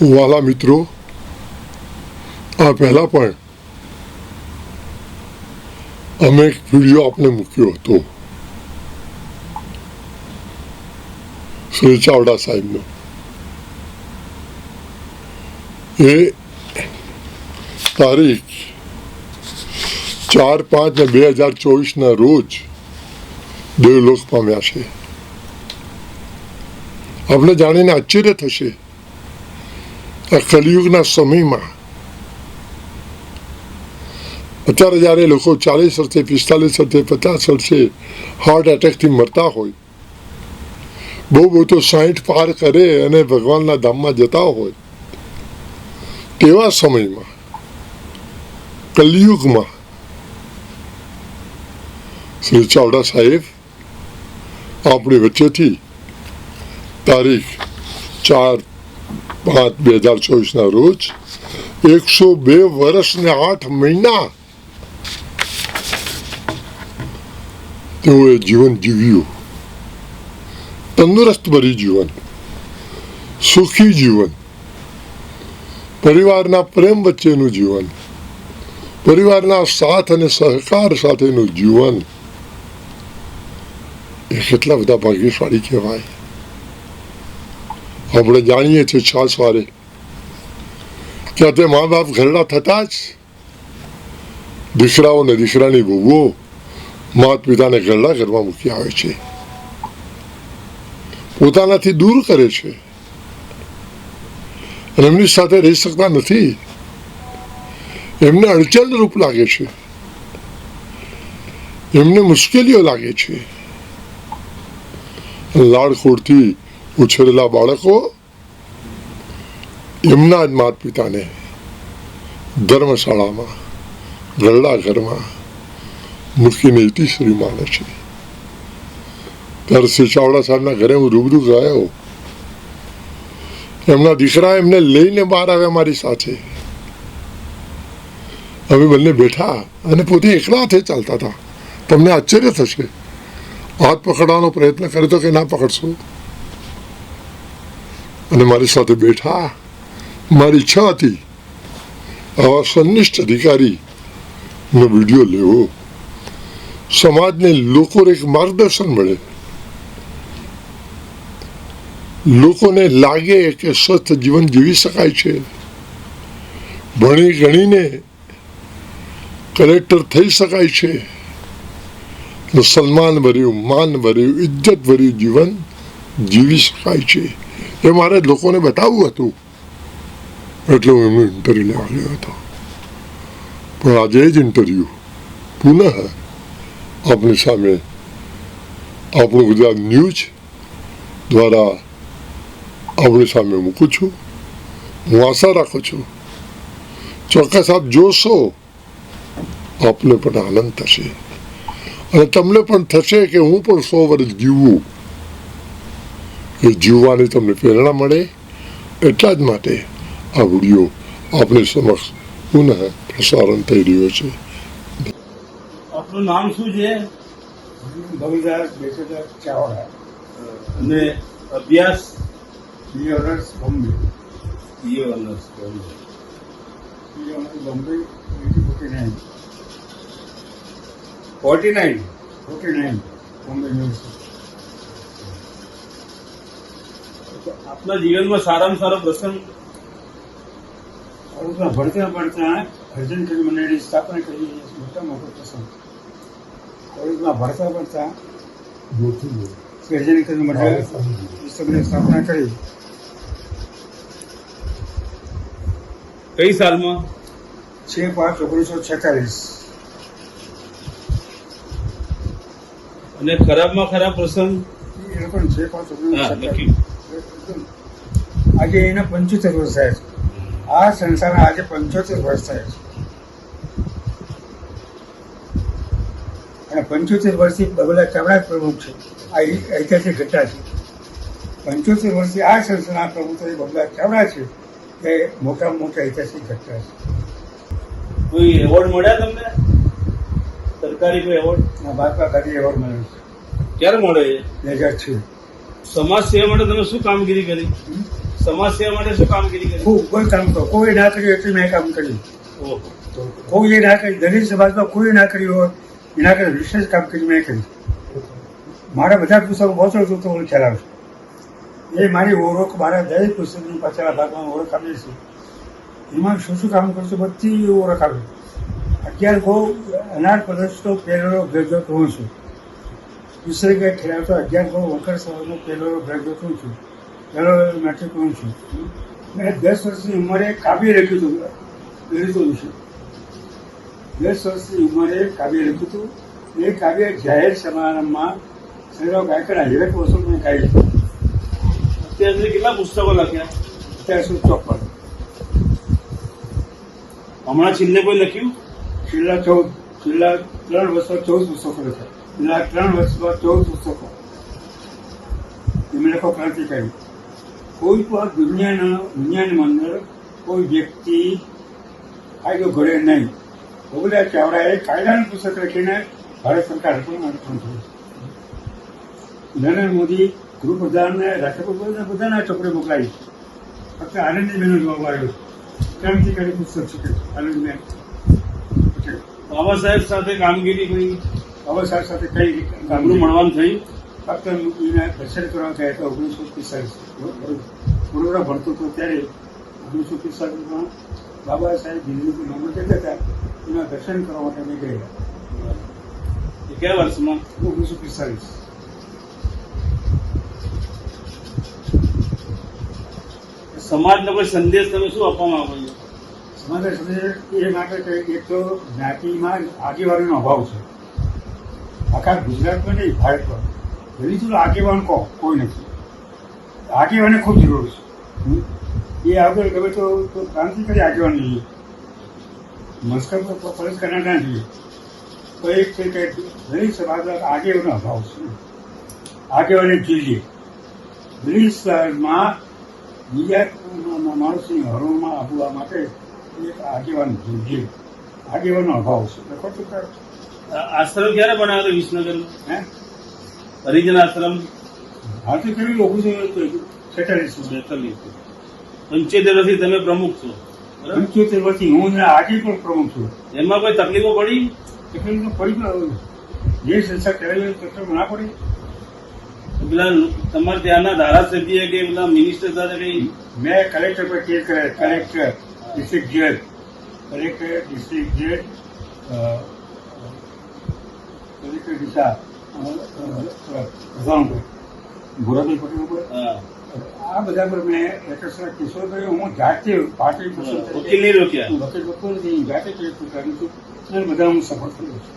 વાલા મિત્રો, આ પહેલા પણ અમે એક વિડીયો આપને મૂક્યો હતો શ્રી ચાવડા સાહેબનો. એ તારીખ 4/5/2024 રોજ દેવલોક પામ્યા છે. આપણે જાણીને આશ્ચર્ય થશે, આ કલિયુગના સમયમાં અત્યારે જ્યારે લોકો 40 વર્ષે, 45 વર્ષે, 50 વર્ષે હાર્ટ એટેકથી મરતા હોય, બહુ તો 60 પાર કરે અને ભગવાનના ધામમાં જતા હોય, તેવા સમયમાં કલિયુગમાં શ્રી ચાવડા સાહેબ આપણી વચ્ચેથી તારીખ 4/5/2024 રોજ 102 વર્ષ ને 8 મહિના તેઓએ જીવન જીવ્યું. તંદુરસ્ત ભરી જીવન, સુખી જીવન, પરિવારના પ્રેમ વચ્ચેનું જીવન, પરિવારના સાથ અને સહકાર સાથેનું જીવન. એ કેટલા બધા ભાગ્યશાળી કહેવાય. આપણે જાણીએ છીએ છાસવારે કે તે મા બાપ ઘરડા થતા જ દીકરાઓ ને દીકરાની વહુઓ માત પિતાને ઘરડા ઘરમાં મૂકી આવે છે, પોતાનાથી દૂર કરે છે અને એમની સાથે રહી શકતા નથી. એમને અડચણ રૂપ લાગે છે, એમને મુશ્કેલીઓ લાગે છે. લાડખોડથી ઉછરેલા બાળકો એમના જ માત પિતાને ધર્મશાળામાં, ઘરડા ઘરમાં મૂકીને ઇતિશ્રી માને છે. ત્યારે શ્રી ચાવડા સાહેબના ઘરે હું રૂબરૂ ગયો. એમના દીકરા એમને લઈને બહાર આવ્યા મારી સાથે. અમે બંને બેઠા અને પોતે એકલા હાથે ચાલતા હતા. તમને આશ્ચર્ય થશે, હાથ પકડવાનો પ્રયત્ન કર્યો તો કે ના પકડશો, અને મારી સાથે બેઠા. મારી ઈચ્છા હતી આવા સંનિષ્ઠ અધિકારીનો વિડીયો લેવો, સમાજને લોકોને એક માર્ગદર્શન મળે, લોકોને લાગે કે સ્વસ્થ જીવન જીવી શકાય છે. ભણી ગણીને કલેક્ટર થઈ શકાય છે, સન્માન ભર્યું, માન ભર્યું, ઇજ્જત ભર્યું જીવન જીવી શકાય છે. એ મારે લોકોને બતાવવું હતું, એટલે હું એમનું ઇન્ટરવ્યુ લેવા ગયો હતો. પણ આજે જ ઇન્ટરવ્યુ પુનઃ આપણી સામે આપણું ગુજરાત ન્યૂઝ દ્વારા આપણી સામે મૂકું છું. હું આશા રાખું છું ચોક્કસ આપ જોશો, આપને પણ આનંદ થશે અને તમને પણ થશે કે હું પણ 100 વર્ષ જીવવું. એ જીવવાની તમને પ્રેરણા મળે, એટલા જ માટે આ વિડીયો આપણી સમક્ષ પુનઃ પ્રસારણ થઈ રહ્યો છે. આપનું નામ શું છે? ભવિદાસ બેસેદાર ચાવડા અને અભ્યાસ? BA honours Bombay. BA honours Bombay. BA honours Bombay 49 Bombay university. આપના જીવનમાં સારામાં સારો પ્રસંગ? ભણતા હરજન ખેલ મંડળની સ્થાપના કરી, મોટા મોટો પ્રસંગ. કોલેજમાં ભણતા હરજન ખેલ મંડળની સ્થાપના કરી. કઈ સાલમાં? 6/5/1946. અને ખરાબમાં ખરાબ પ્રસંગ? એ લોકોને 6/5/1946. લખ્યું. આજે એના 75 વર્ષ થાય છે. આ સંસ્થાના આજે 75 વર્ષ થાય છે. અને 75 વર્ષથી બગલા ચાવડા પ્રમુખ છે. આ ઐતિહાસિક ઘટના છે. 75 વર્ષથી આ સંસ્થાના પ્રમુખ બગલા ચાવડા છે. એ મોટામાં મોટા ઐતિહાસિક ઘટના છે. કોઈ એવોર્ડ મળ્યા તમને? સરકારી કોઈ એવોર્ડ? મહાત્મા ગાંધી એવોર્ડ મળ્યો છે. ક્યારે મળે? 2006. સમાજ સેવા માટે તમે શું કામગીરી કરી? સમાજ સેવા માટે શું કામગીરી કરી? ખૂબ કોઈ કામ કરો, કોઈ ના કર્યું એટલું મેં કામ કર્યું. ઓહો. કોઈ એ ના કરી, દલિત સમાજમાં કોઈ ના કર્યું હોય એના કરતા વિશેષ કામગીરી મેં કરી. મારા બધા પુસ્તકો પહોંચો છું તો હું ખ્યાલ આવશે. એ મારી ઓળખ, મારા દરેક પુસ્તકની પાછળના ભાગમાં ઓળખ આપી છે. એમાં શું શું કામ કરશું બધી ઓળખ આપી. 11 ગો અનાજ પ્રદેશનો પહેલો ગ્રેજ્યુએટ હું છું. વિષય કે ખેલાડતો 11 ગો વંકર સભાનો પહેલો ગ્રેજ્યુએટ હું છું. પહેલો મેટ્રિક હું છું. મેં 10 વર્ષની ઉંમરે કાવ્ય લખ્યું હતું, લલિતો વિશે. 10 વર્ષની ઉંમરે કાવ્ય લખ્યું હતું. એ કાવ્ય જાહેર સમારંભમાં સૈરાવ ગાયકના હિરક વસૂલ મેં ગાયું હતું. અત્યાર સુધી કેટલા પુસ્તકો લખ્યા? 1954. હમણાં છેલ્લે કોઈ લખ્યું? છેલ્લા 3 વર્ષમાં 14 પુસ્તકો લખ્યા. છેલ્લા 3 વર્ષમાં 14 પુસ્તકો. એમણે લોકો ક્રાંતિકારી. કોઈ પણ દુનિયાની અંદર કોઈ વ્યક્તિ કાયદો ઘડે નહીં. ભગુલા ચાવડાએ કાયદાનું પુસ્તક લખીને ભારત સરકાર પણ અર્પણ થયું. નરેન્દ્ર મોદી ગૃહપ્રધાન ને રાષ્ટ્રપતિ બધાના ચોપડે મોકલાવી. ફક્ત આનંદીબેનનો જવાબ આવ્યો. ક્રાંતિકારી પુસ્તક છે આનંદીબેન પટેલ. બાબા સાહેબ સાથે કામગીરી કરી? બાબા સાહેબ સાથે કઈ ગામડું મળવાનું થયું? ફક્ત એના દર્શન કરવા ગયા હતા 1945. વડોદરા ભણતો હતો ત્યારે 1945માં બાબા સાહેબ દિલ્હીથી નંબર જતા હતા. એના દર્શન કરવા માટે અમે ગયેલા. એ કયા વર્ષમાં? 1945. સમાજનો કોઈ સંદેશ તમે શું આપવા માંગો છો? સમાજ એ માટે કે એક તો જ્ઞાતિમાં આગેવાનોનો અભાવ છે. આખા ગુજરાતમાં નહીં, ભારતમાં દલિતો આગેવાન કોઈ નથી. આગેવાને ખૂબ જરૂર છે. એ આગળ ગમે તો ક્રાંતિકારી આગેવાન જોઈએ. મસ્કર પર ફરજ કરનાર ના જોઈએ. તો એક છે કે દલિત સમાજમાં આગેવાનો અભાવ છે. આગેવાને જોઈએ. દલિત સમાજમાં બીજા માણસની હરોળમાં આવવા માટે એક આગેવાન જોઈએ. આગેવાનો અભાવ છે. આશ્રમ ક્યારે બનાવ્યો વિસનગરમાં? હે, હરિજન આશ્રમ હાથી કર્યું 1946. 75 વર્ષથી તમે પ્રમુખ છો, બરાબર? 75 વર્ષથી હું આજે પણ પ્રમુખ છું. એમાં કોઈ તકલીફો પડી? તકલીફ તો પડી ગયો. જે સંસ્થા કરેલી તકલીફ ના પડી. પેલા તમારે ત્યાંના ધારાસભ્ય કે પેલા મિનિસ્ટર સાથે કઈ? મેં કલેક્ટર પર કેસ કર્યા. કલેક્ટર, ડિસ્ટ્રિક્ટ જજ, કલેક્ટર, ડિસ્ટ્રિક્ટ જજ, કલેક્ટર દિશા ભૂરાભાઈ પટેલ ઉપર, હા. આ બધા પર મેં એટર્સના કેસો કર્યો. હું જાતે પાર્ટી વકીલ નહીં રોક્યા? વકીલ લોકો નથી, જાતે કેસ કર્યું છું અને બધા હું સફળ થયો છું.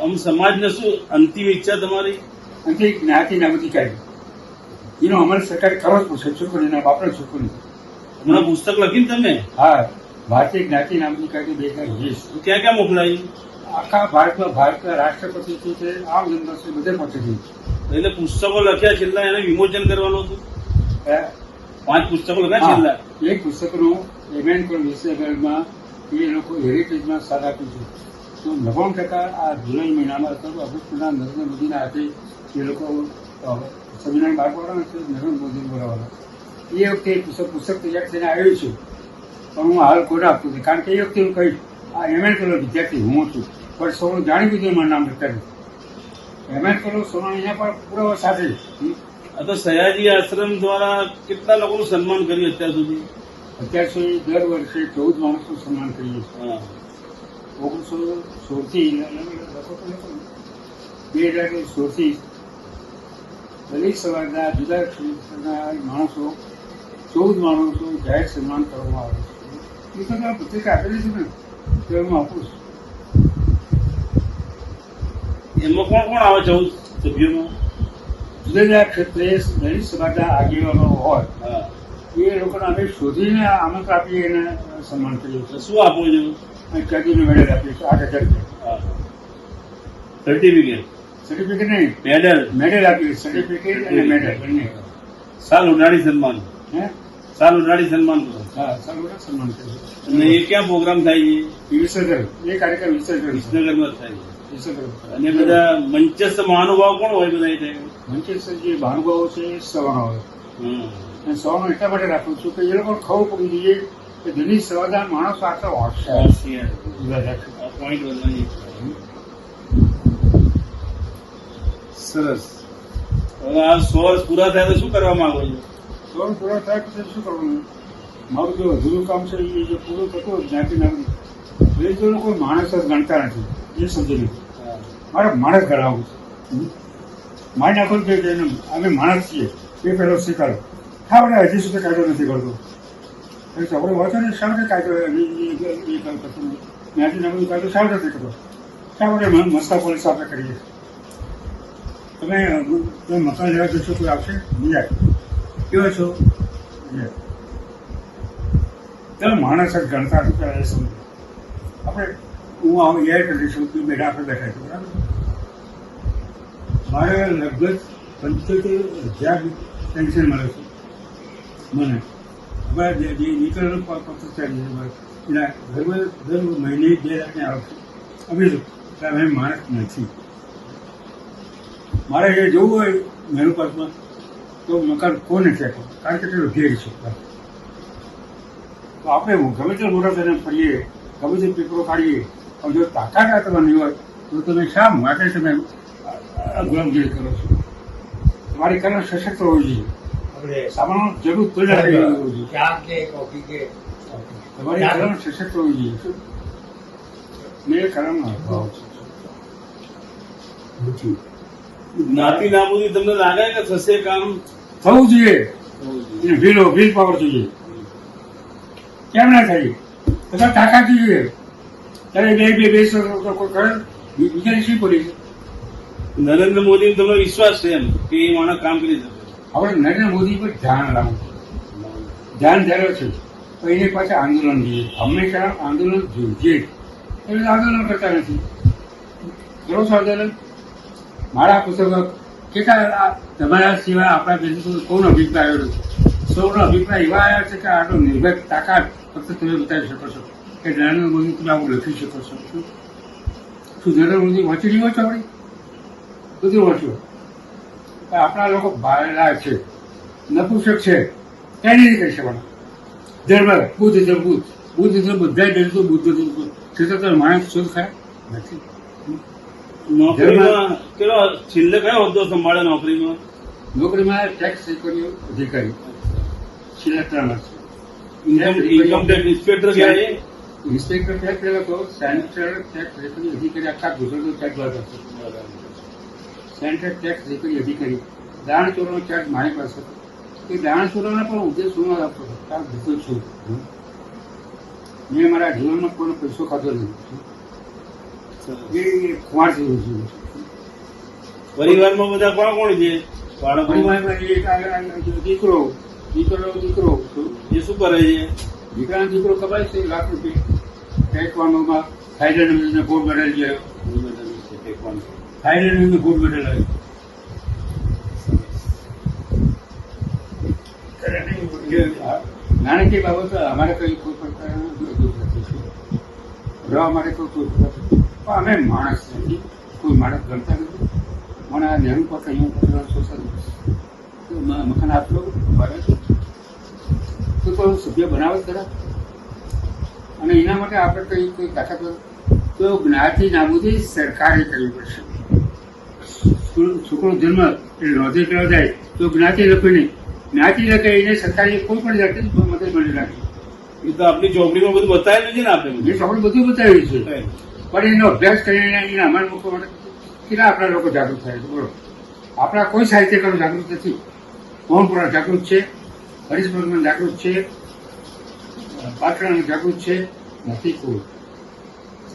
આમ સમાજને શું અંતિમ ઈચ્છા તમારી? અને તે જ્ઞાતિ નાબૂદી કાઢી. એનો અમારી સરકાર કરવો જ પડશે. છોકરીના બાપના છોકરી. હમણાં પુસ્તક લખીને તમે? હા, ભારતીય જ્ઞાતિ નાબૂદી કાઢી 2020. ક્યાં ક્યાં મોકલાયું? આખા ભારતમાં ભારતના રાષ્ટ્રપતિથી તે આમ જનતા સુધી બધે પહોંચી ગઈ. એટલે પુસ્તકો લખ્યા છેલ્લા એને વિમોચન કરવાનું હતું? હે? 5 પુસ્તકો લખ્યા છેલ્લા? એક પુસ્તકનું એમેન્ટકોલ વિશ્વભરમાં એ લોકો હેરિટેજમાં સાથ આપ્યું છે. તો 99% આ જુલાઈ મહિનામાં અભૂતપૂર્વ નરેન્દ્ર મોદીના હાથે એ લોકો સંવિધાન બહાર પાડવાના છે. નરેન્દ્ર મોદી બોલાવવાના. એ વખતે પુસ્તક તૈયાર થઈને આવ્યું છે. પણ હું હાલ કોડ આપતો નથી. કારણ કે એ વખતે હું કહીશ આ એમેન્ટકોલ વિદ્યાર્થી હું છું. પણ સૌનું જાણી બીજું મારું નામ લખતા નથી. એમેન્ટકોલ સોના અહીંયા પણ પુરાવા સાથે. આ તો સયાજી આશ્રમ દ્વારા કેટલા લોકોનું સન્માન કર્યું અત્યાર સુધી? અત્યાર સુધી દર વર્ષે 14 માણસનું સન્માન કરીએ છીએ. હા. 1916થી 2016થી દલિત સમાજના જુદા ક્ષેત્રના માણસો 14 માણસો જાહેર સન્માન કરવામાં આવે છે. એ તો આ પત્રિકા આપેલી છે ને, તો હું આપું છું. એમાં કોણ કોણ આવે 14 સભ્યોમાં? જુદા જુદા ક્ષેત્રે દલિત સમાજના આગેવાનો હોય હા. એ લોકોને અમે શોધીને આમંત્રણ આપીએ એને સન્માન કરીએ છીએ. શું આપવું જોઈએ? અને ત્યાંથી મેડલ આપીએ છીએ 8,000 રૂપિયા. સર્ટિફિકેટ? સર્ટિફિકેટ નહીં, મેડલ આપીએ. સર્ટિફિકેટ અને મેડલ બંને. સાલ ઉડાડી સન્માન? હે, સાલ ઉડાડી સન્માન કરો? હા, સારું સન્માન કરીએ. અને એ ક્યાં પ્રોગ્રામ થાય છે? વિસર્જન, એ કાર્યક્રમ વિસર્જન. વિસનગરમાં જ થાય છે. અને બધા મંચસ્થ મહાનુભાવ કોણ હોય બધા એ ટાઈમે? મંચેશ્વર જે મહાનુભાવો છે એ સવાણો હોય. અને સવાણો એટલા માટે રાખું છું કે એ લોકો ખબર પડી જોઈએ કે દિલ્હી સવાદાર માણસો આટલા હોશિયાર પોઈન્ટ બદલાઈ. સરસ. હવે આ 100 વર્ષ પૂરા થાય તો શું કરવા માંગો છો? સવાણ પૂરા થાય પછી શું કરવાનું? મારું જે અધૂરું કામ છે એ જે પૂરું થતું હોય જ્ઞાતિના એ જો કોઈ માણસ જ ગણતા નથી એ સમજી નથી. મારે માણસ ગણાવવું છે. મારી નાખવું કે અમે માણસ છીએ એ પહેલો સ્વીકારો. હા આપણે હજી સુધી કાયદો નથી કરતો. આપણે વાંચો ને શા માટે કાયદો જ્ઞાતિના બધું કાયદો શા નથી કરતો? શા માટે મસ્તા પોલીસ આપણે કરીએ? તમે મકાન લેવા જશો કોઈ આવશે? નહીં આવે. કેવો છો? ચાલો માણસ જ ગણતા નથી એ સમજ. આપણે હું આવું યાદ કરીશું કે બેઠા આપણે બેઠા છું બરાબર. મારે લગભગ 75,000 પેન્શન મળે છે મને. હવે જે નીકળેલું પત્ર ચાલી એના ઘરમાં દર મહિને 2 લાખની આવશે. અમે અમે માણસ નથી. મારે એ જવું હોય મેરું પાસમાં તો મકાન કોને ચેકો? કારણ કે તેનો ભેગ છે. તો આપણે ગમે તે મોટા થઈને ફરીએ, ગમે તે પેપરો કાઢીએ, પણ જો તાકાત કરવાની હોય તો તમે શા માટે તમે ગુલામગીરી કરો છો? તમારી કલમ સશક્ત હોવી જોઈએ. સામાન્ય જરૂર તો જ હોવી જોઈએ. તમારી કલમ સશક્ત હોવી જોઈએ. મેં કલમનો અભાવ છે. જ્ઞાતિ નાબૂદી તમને લાગે કે થશે? કામ થવું જોઈએ. વિલ પાવર જોઈએ. કેમ ના થાય? બધા તાકાત જોઈએ. ત્યારે બે કોઈ કરે બીજાની શી પડી છે? નરેન્દ્ર મોદી તમને વિશ્વાસ છે એમ કે એ માણસ કામ કરી શકે? આપણે નરેન્દ્ર મોદી પર ધ્યાન લાવવું. ધ્યાન ધર્યો છે તો એની પાસે આંદોલન જોઈએ. હંમેશા આંદોલન જોઈએ. એટલે આંદોલન કરતા નથી. કરો છો આંદોલન? મારા પુસ્તકો કેટલા તમારા સિવાય આપણા દેશમાં કોનો અભિપ્રાય આવ્યો છે? સૌનો અભિપ્રાય એવા આવ્યા છે કે આટલો નિર્ભય તાકાત ફક્ત તમે બતાવી શકો છો કે નરેન્દ્ર મોદી તમે આવું લખી શકો છો. શું નરેન્દ્ર મોદી વાંચી રહ્યો છો? આપણે બધું વાંચ્યું. આપણા લોકો બાળા છે, નપુંસક છે, ક્યાં નહીં કહી શકવાના. ધર્મ બુદ્ધ બધા દેશો બુદ્ધ માણસ શોધ ખાય નથી. નોકરીમાં કેવો છેલ્લે કયો હોદ્દો સંભાળે? નોકરીમાં ટેક્સ અધિકારી છેલ્લા 3 વર્ષ. ઇન્કમ ટેક્સ ઇન્સ્પેક્ટર કહેવાય. ઇન્સ્પેક્ટર ટેક્સ લોકો સેન્ટ્રલ ટેક્સ અધિકારી આખા ગુજરાતનો ટેક્સ ભરતો હતો. સેન્ટ્રલ ટેક્સ અધિકારી દાણ ચોરવાનો ચાર્જ મારી પાસે હતો. એ દાણ ચોરવાના પણ ઉદ્દેશ શું આપતો હતો? કારણ ભૂતો છું. મેં મારા જીવનમાં કોઈનો પૈસો ખાધો નથી. એ કુમાર જેવું છે. પરિવારમાં બધા કોણ કોણ છે? પરિવારમાં દીકરો એ શું કરે છે? દીકરાનો દીકરો કમાય છે ₹1 લાખ. ટેકવાનોમાં થાઈલેન્ડ ગોલ્ડ મેડલ છે. થાઈલેન્ડ ગોલ્ડ મેડલ આવ્યું. નાણાકીય બાબતો અમારે કઈ કોઈ પ્રકારનું દુઃખ નથી. રહેવા માટે કોઈ પણ અમે માણસ નથી. કોઈ માણસ ગણતા નથી. મને આ નહેરુ પર કહ્યું મકાન આપલો બરાબર તો સભ્ય બનાવે ખરા. અને એના માટે આપણે કઈ કોઈ તાકાત તો જ્ઞાતિ નાબૂદી સરકારે કરવી પડશે. છોકરો જન્મ એટલે નોંધી કરવા જાય તો જ્ઞાતિ લખે નહીં. જ્ઞાતિ લખે એને સરકારી કોઈ પણ જાતે મદદ મળી રાખે. એ તો આપણી ચોપડીમાં બધું બતાવેલું છે ને. આપણે એ ચોપડી બધું બતાવ્યું છે. પણ એનો અભ્યાસ કરીને એના અમારા લોકો માટે કેટલા આપણા લોકો જાગૃત થાય છે? બોલો. આપણા કોઈ સાહિત્યકારો જાગૃત નથી. મોહનપુરા જાગૃત છે, હરીશ ભગવાન જાગૃત છે, પાટણ જાગૃત છે, નથી કોઈ.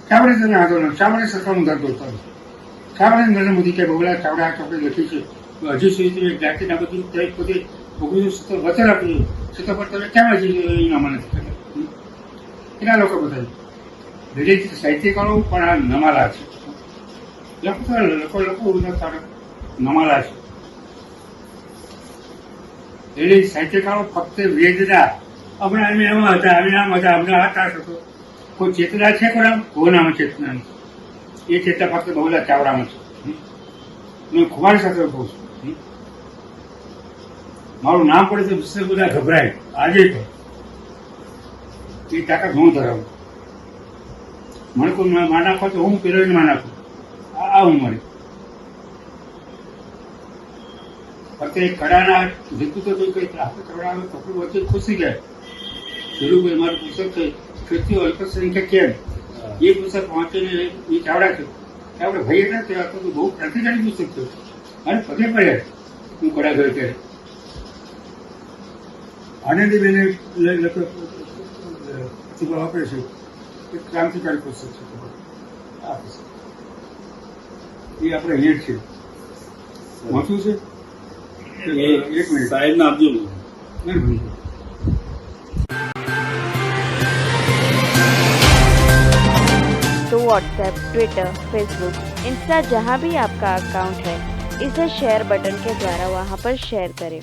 શા માટે તમે આંદોલન? શા માટે સરકારનું દર્દ કરો? શા માટે નરેન્દ્ર મોદી કે બગલા ચાવડા આ ચોપડી લખી છે હજી સુધી જ્ઞાતિના બધી પોતે 1970 વચન આપ્યું છતાં પણ તમે કેમ હજી ઇનામા નથી કર્યા? કેટલા લોકો બતાવ્યું? દરેક સાહિત્યકારો પણ આ નમાલા છે. લોકો નમાલા છે. એટલે સાહિત્યકારો ફક્ત વેદના હમણાં અમે એમાં હતા, અમે આમ હતા, અમને આ ત્રાસ હતો. કોઈ ચેતના છે? કોનામાં ચેતના નથી. એ ચેતા ફક્ત બહુલા ચાવડામાં છે. હું ખુમારી સાથે કહું છું. મારું નામ પડે તો વિશે બધા ગભરાય. આજે તો એ તાકાત હું ધરાવું. મને કોઈ માં નાખો તો હું પેલો માં નાખું. આ હું મળે ફક્ત એક કડાના જીતું તો કઈ હાથે ચવડાવે કપડું વચ્ચે ખુશી જાય. ધીરુભાઈ મારું પુસ્તક છે ખેતીઓ અલ્પસંખ્યક કેમ એ પુસ્તક વાંચીને એ ચાવડા છે આપણે ભાઈ એટલે તે તો બહુ પ્રતિકારી પુસ્તક છે. અને પગે પડ્યા હું કડા ગયો ત્યારે આનંદીબેને વાપરે છે એક ક્રાંતિકારી પુસ્તક છે. આ પુસ્તક એ આપણે હેઠ છે વાંચવું છે. એક મિનિટ સાહેબ ના આપજો ને. મહેરબાની. तो व्हाट्सएप, ट्विटर, फेसबुक, इंस्टा जहाँ भी आपका अकाउंट है इसे शेयर बटन के द्वारा वहाँ पर शेयर करें